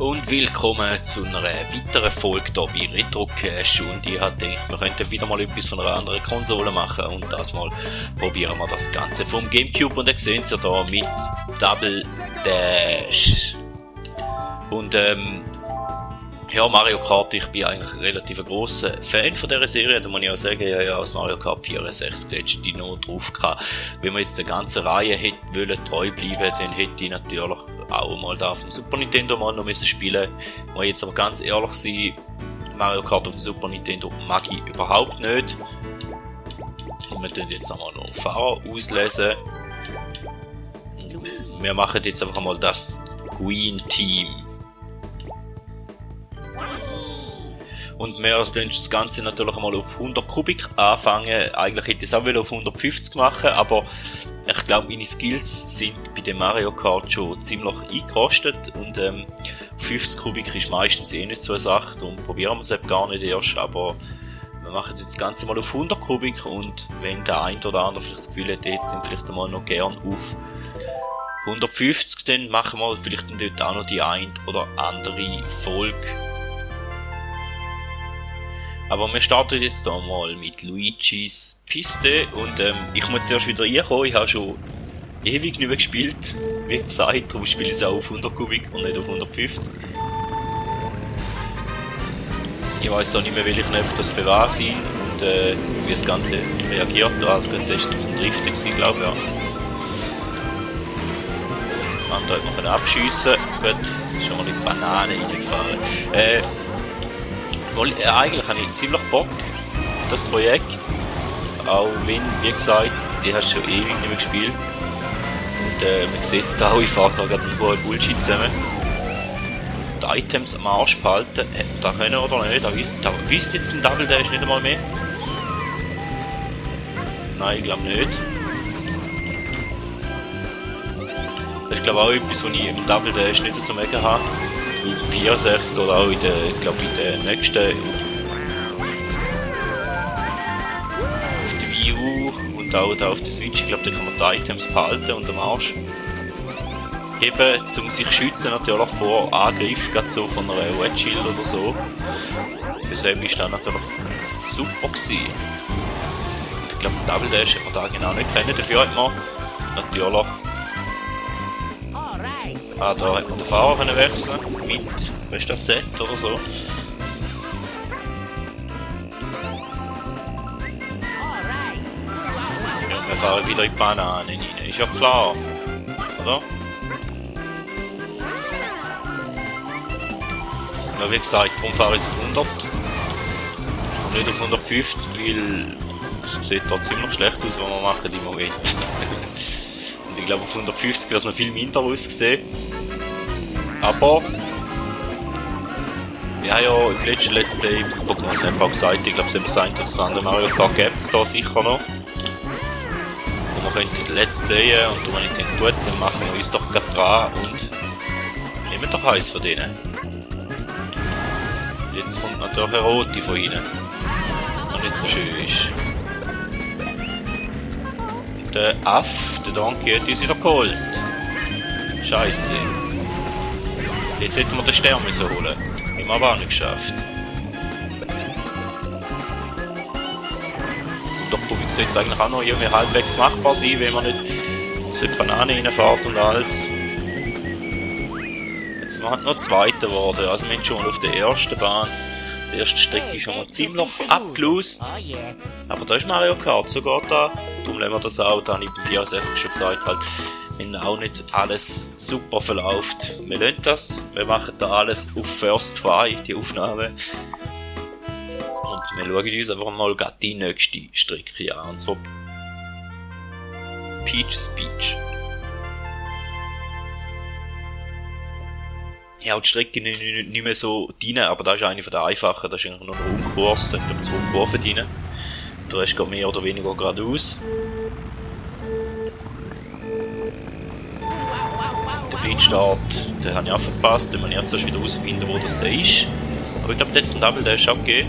Und willkommen zu einer weiteren Folge hier bei RetroCash. Und ich habe gedacht, wir könnten wieder mal etwas von einer anderen Konsole machen. Und das mal probieren wir das Ganze vom Gamecube. Und ihr seht es ja hier mit Double Dash. Und ja, Mario Kart, ich bin eigentlich ein relativ grosser Fan von dieser Serie. Da muss ich auch sagen, ja, aus Mario Kart 64 letzte noch drauf gehabt. Wenn wir jetzt der ganzen Reihe hätte wollen treu bleiben, dann hätte ich natürlich auch mal da auf dem Super Nintendo mal noch spielen müssen. Ich muss jetzt aber ganz ehrlich sein, Mario Kart auf dem Super Nintendo mag ich überhaupt nicht. Und wir tun jetzt einmal noch Fahrer auslesen. Wir machen jetzt einfach mal das Green Team. Und wir wollen das Ganze natürlich einmal auf 100 Kubik anfangen. Eigentlich hätte ich es auch auf 150 machen, aber ich glaube, meine Skills sind bei dem Mario Kart schon ziemlich eingerostet. Und 50 Kubik ist meistens eh nicht so eine Sache, darum probieren wir es eben gar nicht erst. Aber wir machen jetzt das Ganze mal auf 100 Kubik und wenn der ein oder andere vielleicht das Gefühl hat, jetzt sind vielleicht einmal noch gern auf 150, dann machen wir vielleicht dort auch noch die ein oder andere Folge. Aber wir starten jetzt hier mal mit Luigis Piste und ich muss zuerst wieder reinkommen, ich habe schon ewig nicht mehr gespielt, wie gesagt, darum spiele ich es auch auf 100 Kubik und nicht auf 150. Ich weiss auch nicht mehr, welche Knöpfe das für wahr sind und wie das Ganze reagiert, also das war zum Driften gewesen, glaube ich, ja. Das andere hat man abschiessen, gut, schon mal in die Banane reingefahren. Eigentlich habe ich ziemlich Bock auf das Projekt, auch wenn, wie gesagt, ich habe schon ewig nicht mehr gespielt und man sieht es da auch, ich fahre da gerade nur Bullshit zusammen. Die Items am Arsch behalten, da können oder nicht, da wisst jetzt beim Double Dash nicht einmal mehr. Nein, ich glaube nicht. Das ist glaube ich auch etwas, was ich im Double Dash nicht so mega habe. Im 64 oder auch in der nächsten auf der Wii U und auch da auf der Switch, ich glaube da kann man die Items behalten und am Arsch eben, um sich zu schützen natürlich vor Angriff, gerade so von einer Wet Shield oder so. Für selber ist das natürlich super gewesen. Und ich glaube Double Dash hat man da genau nicht kennen, dafür hat man natürlich da hat man den Fahrer können wechseln mit Restadt Z oder so. Ja, wir fahren wieder in die Bananen rein, ist ja klar, oder? Ja, wie gesagt, darum fahre ich auf 100 und nicht auf 150, weil es sieht da ziemlich schlecht aus, was wir machen im Moment. Und ich glaube auf 150 wird es noch viel minder aussehen. Aber wir haben ja im letzten Let's Play Pokémon Snap auch gesagt, ich glaube es ist ein interessanter Mario Kart gibt es da sicher noch. Und wir könnten Let's Playen und wenn ich denke, gut, dann machen wir uns doch gerade dran und nehmen doch eins von denen. Jetzt kommt natürlich eine rote von ihnen. Und nicht so schön ist. Der Aff, der Donkey hat uns wieder geholt. Scheiße. Jetzt hätten wir den Stern müssen holen. Haben wir aber auch nicht geschafft. Und doch, wie sollte es eigentlich auch noch irgendwie halbwegs machbar sein, wenn man nicht so die Banane reinfährt und alles. Jetzt sind wir halt noch Zweiter geworden. Also wir sind schon mal auf der ersten Bahn. Die erste Strecke ist schon mal ziemlich abgelöst. Aber da ist Mario Kart sogar da. Darum lassen wir das auch, da habe ich beim 64 schon gesagt, halt, wenn auch nicht alles super verläuft. Wir lassen das, wir machen da alles auf First Try, die Aufnahme. Und wir schauen uns einfach mal die nächste Strecke an, und zwar Peach's Beach. Ja, die Strecke nicht mehr so rein, aber das ist eine von der einfachen, das ist eigentlich nur ein Rundkurs, da haben 2 Kurven rein. Der Rest geht mehr oder weniger geradeaus. Der Blindstart, den habe ich auch verpasst, den muss ich jetzt erst wieder herausfinden, wo das der ist. Aber ich glaube, jetzt ein Double Dash abgegeben.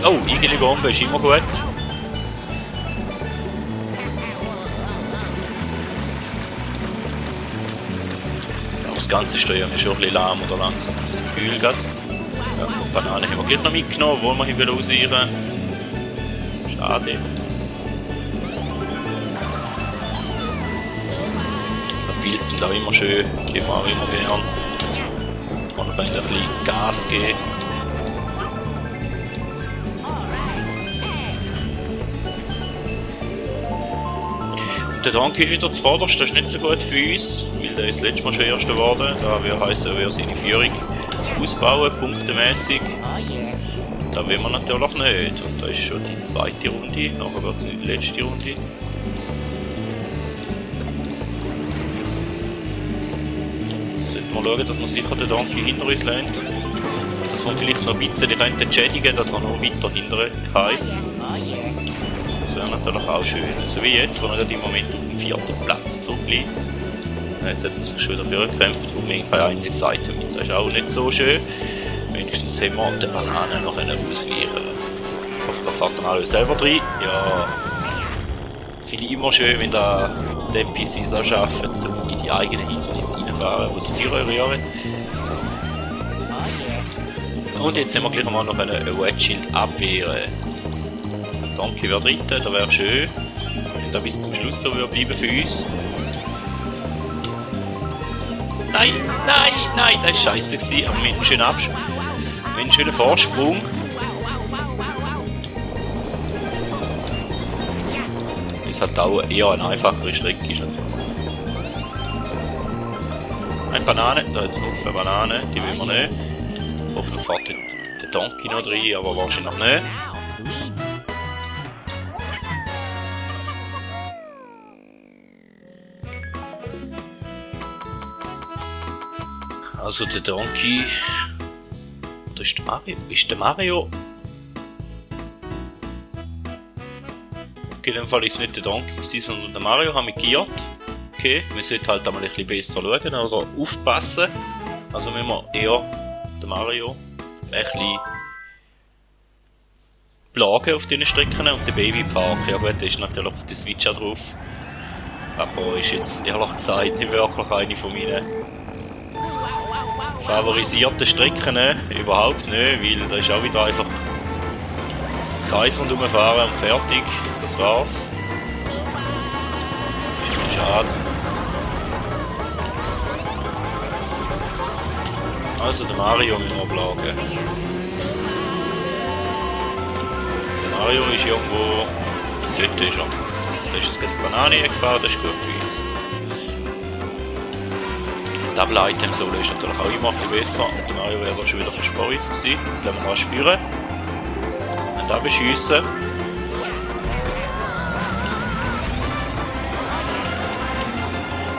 Oh, Igeli Bombe ist immer gut. Ganze steuern wir schon ein bisschen lahm oder langsam, das Gefühl gerade. Ja, Banane haben wir gleich noch mitgenommen, obwohl wir hier rauseiern. Schade. Die Pilze sind auch immer schön, die haben wir auch immer gern. Und dann ein bisschen Gas geben. Der Donkey ist wieder zuvorderst, das ist nicht so gut für uns, weil der ist das letzte Mal schon Erster geworden. Da würde heißen, er würde seine Führung ausbauen, punktemäßig. Da will man natürlich nicht. Und da ist schon die zweite Runde, nachher wird es die letzte Runde. Sollten wir schauen, dass wir sicher den Donkey hinter uns lässt. Dass man vielleicht noch ein bisschen entschädigen, dass er noch weiter hindern kann. Das wäre natürlich auch schön. So wie jetzt, wo er im Moment auf dem 4. Platz zurückliegt. Jetzt hat er sich schon wieder vorgekämpft, wo wir keine einzige Seite mit. Das ist auch nicht so schön. Wenigstens haben wir die Banane noch ausweichen. Ich hoffe, da fährt dann alle selber rein. Ja. Finde ich immer schön, wenn da die NPCs auch schaffen, so in die eigenen Hindernisse reinfahren, wo es 4 € haben. Und jetzt haben wir gleich mal noch einen Wedge Shield abwehren. Donkey wäre dritte, das wäre schön, wenn der bis zum Schluss so würde bleiben für uns. Nein, nein, nein, das war scheiße gewesen, aber mit einem schönen Absprung, mit einem schönen Vorsprung. Das hat auch eher eine einfachere Strecke. Eine Banane, da ist noch eine Banane, die will man nicht. Hoffentlich fährt der Donkey noch rein, aber wahrscheinlich noch nicht. Also der Donkey... Oder ist der Mario? Ist der Mario? Okay, in dem Fall ist es nicht der Donkey, sondern der Mario haben wir geirrt. Okay, wir sollten halt einmal ein bisschen besser schauen oder aufpassen. Also müssen wir eher den Mario ein bisschen plagen auf diesen Strecken und den Babypark. Ja gut, der ist natürlich auf der Switch auch drauf. Aber ist jetzt ehrlich gesagt nicht wirklich eine von meinen favorisierten Strecken, überhaupt nicht, weil da ist auch wieder einfach Kreis rundherum fahren und fertig, das war's. Ist schade. Also der Mario müssen wir plagen. Der Mario ist irgendwo... Dort ist er. Da ist jetzt gerade die Banane gefahren, das ist gut für uns. Double Item Solo ist natürlich auch immer ein bisschen besser. Und der Mario wäre da schon wieder versprochen gewesen. Jetzt lassen wir rasch führen. Und da beschiessen.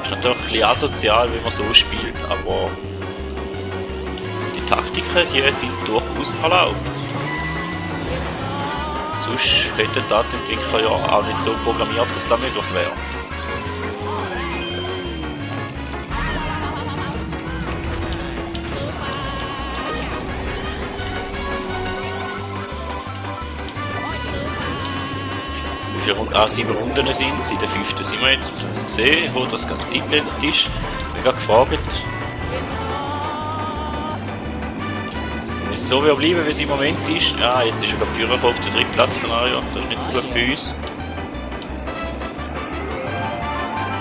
Ist natürlich ein bisschen asozial, wenn man so spielt, aber die Taktiken, die sind durchaus erlaubt. Sonst hätten die Entwickler ja auch nicht so programmiert, dass das möglich wäre. Wie viele Runden? 7 Runden sind es. In der 5. sind wir jetzt. Jetzt haben wir es gesehen, wo das Ganze eingeblendet ist. Ich habe gefragt. Wenn es so bleiben, wie es im Moment ist. Ja, jetzt ist er gerade Führer auf den 3. Platz. Szenario. Das ist nicht so gut für uns.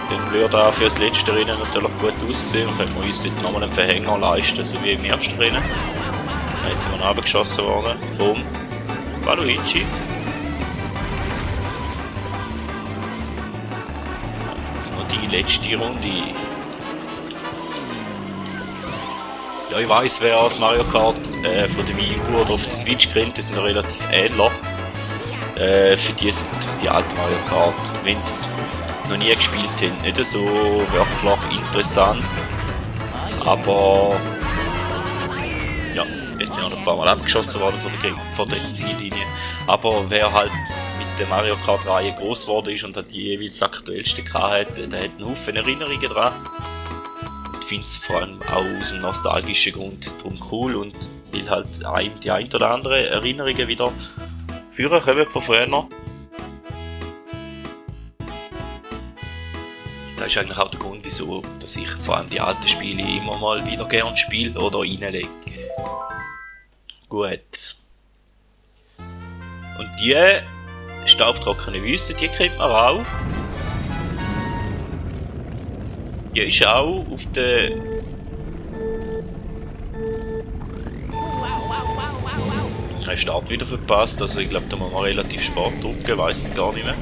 Dann würde er für das letzte Rennen natürlich gut aussehen und können wir uns dort nochmal einen Verhänger leisten, so wie im ersten Rennen. Jetzt sind wir runtergeschossen worden vom Waluigi. Die letzte Runde. Ja, ich weiss, wer aus Mario Kart von der Wii U oder auf der Switch kennt, die sind ja relativ ähnlich. Für die sind die alten Mario Kart, wenn sie es noch nie gespielt haben, nicht so wirklich interessant. Aber ja, jetzt sind wir noch ein paar Mal abgeschossen worden von der Ziellinie. Aber wer halt mit der Mario Kart Reihe groß geworden ist und hat die jeweils aktuellste hatte, der hat einen Haufen Erinnerungen dran. Und finde es vor allem auch aus einem nostalgischen Grund drum cool und will halt einem die ein oder andere Erinnerungen wieder führen können von früher. das ist eigentlich auch der Grund, wieso dass ich vor allem die alten Spiele immer mal wieder gerne spiele oder reinlege. Gut. Und die staubtrockene Wüste, die kriegt man auch. Die ist auch auf der... Ich habe den Start wieder verpasst, also ich glaube, da muss man relativ spät drücken, weiss es gar nicht mehr.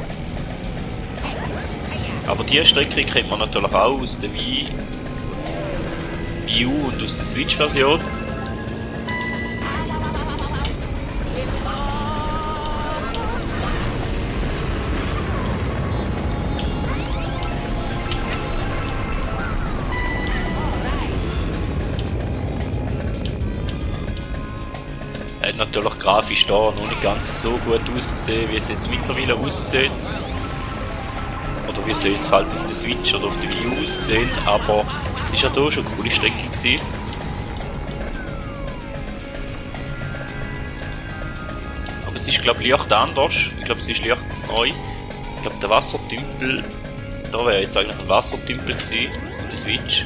Aber diese Strecke kennt man natürlich auch aus der Wii U und aus der Switch-Version. Hat natürlich grafisch da noch nicht ganz so gut ausgesehen, wie es jetzt mittlerweile aussieht. Oder wie es jetzt halt auf der Switch oder auf der Wii U aussehen, aber es ist ja hier schon eine coole Strecke gewesen. Aber es ist glaube ich leicht anders, ich glaube es ist leicht neu. Ich glaube der Wassertümpel, da wäre jetzt eigentlich ein Wassertümpel gewesen auf der Switch.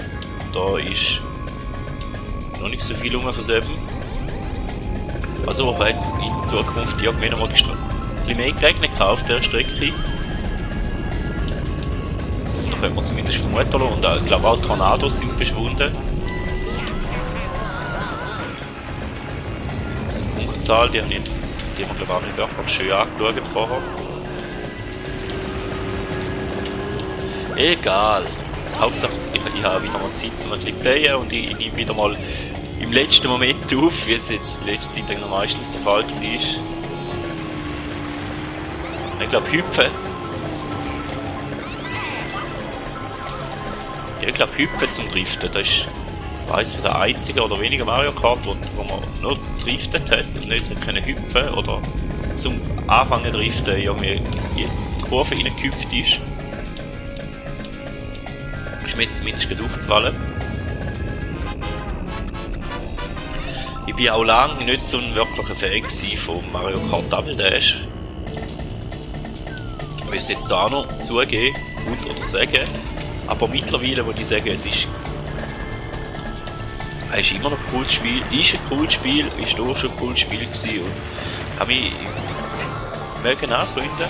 Da ist noch nicht so viel rum von selben. Also ob jetzt in Zukunft irgendwann mal ein bisschen mehr geregnet auf der Strecke. Da könnte man zumindest vermuten, und ich glaube auch Tornados sind verschwunden. Die Punktzahl, die haben wir glaube ich auch nicht wirklich schön angeschaut vorher. Egal. Hauptsache ich habe wieder mal Zeit zum ein bisschen playen und ich nehme wieder mal im letzten Moment auf, wie es jetzt in letzter Zeit noch meistens der Fall war. Ich glaube Hüpfen. Ja, ich glaube Hüpfen zum Driften, das ist eines der einzigen oder wenigen Mario Kart, wo man nur driftet hat und nicht können hüpfen oder zum Anfangen driften irgendwie in die Kurve reingehüpft ist. Ist mir jetzt zumindest gerade aufgefallen. Ich war auch lange nicht so ein wirklicher Fan von Mario Kart Double Dash. Ich will es jetzt da auch noch zugeben, gut oder sagen. Aber mittlerweile würde ich sagen, es ist immer noch ein cooles Spiel. Ist ein cooles Spiel, ist auch schon ein cooles Spiel gewesen. Und habe mich mögen anfreunden.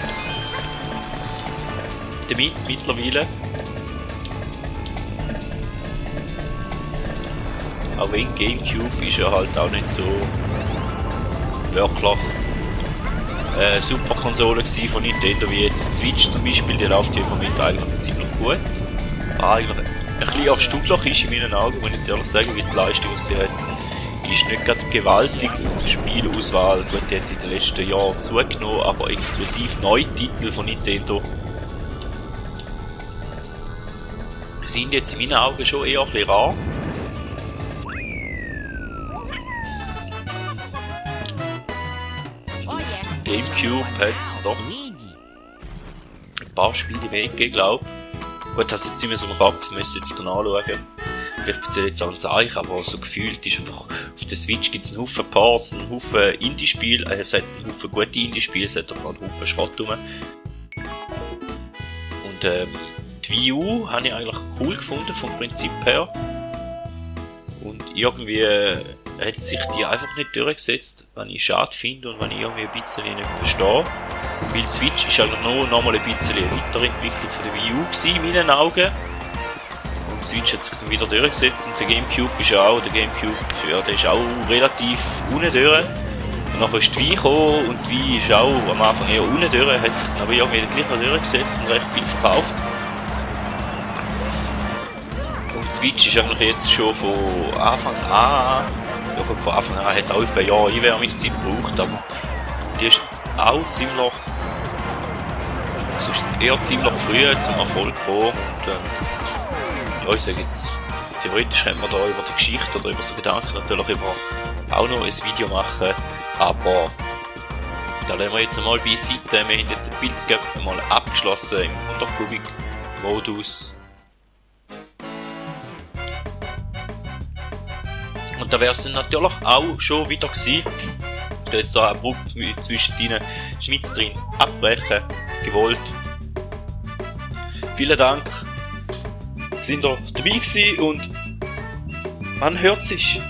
Damit mittlerweile. Auch wenn Gamecube ist ja halt auch nicht so wirklich super Konsole von Nintendo wie jetzt Switch zum Beispiel, die läuft ja im Moment eigentlich ziemlich gut. Eigentlich ein bisschen Stückloch ist in meinen Augen, wenn ich ehrlich sagen, wie die Leistung, die sie hat, ist nicht gerade gewaltig. Die Spielauswahl, gut, die hat in den letzten Jahren zugenommen, aber exklusiv neue Titel von Nintendo sind jetzt in meinen Augen schon eher ein bisschen rar. Gamecube hat es doch ein paar Spiele mehr gegeben, glaube ich. Gut, das ist jetzt nicht mehr so im Kopf, müsst ihr jetzt anschauen. Vielleicht erzähle ich jetzt auch ein Zeichen, aber so gefühlt ist einfach, auf der Switch gibt es einen Haufen Ports, einen Haufen Indie-Spiele, es hat einen Haufen gute Indie-Spiele, es hat auch einen Haufen Schrott rum. Und die Wii U habe ich eigentlich cool gefunden, vom Prinzip her. Und irgendwie hat sich die einfach nicht durchgesetzt, was ich schade finde und was ich irgendwie ein bisschen nicht verstehe. Weil die Switch ist eigentlich noch mal ein bisschen eine Weiterentwicklung von der Wii U gewesen, in meinen Augen. Und die Switch hat sich dann wieder durchgesetzt und der Gamecube ist ja auch, der ist auch relativ unten durch. Und dann ist die Wii gekommen und die Wii ist auch am Anfang eher unten durch, hat sich dann aber irgendwie gleich noch durchgesetzt und recht viel verkauft. Und die Switch ist eigentlich jetzt schon von Anfang an, ja gut, von Anfang an hat auch etwa ein Jahr Einwärmungszeit gebraucht, aber die ist auch ziemlich, also ist eher ziemlich früh zum Erfolg gekommen. Und, ja, ich sage jetzt, theoretisch könnte man da über die Geschichte oder über so Gedanken natürlich auch noch ein Video machen, aber da lassen wir jetzt einmal beiseite. Wir haben jetzt den Pilzgap mal abgeschlossen im 100-Kubik-Modus. Und da wäre es dann natürlich auch schon wieder gewesen. Ich habe jetzt da abrupt zwischen denen Schmitz drin abbrechen gewollt. Vielen Dank sind ihr dabei gewesen und man hört sich.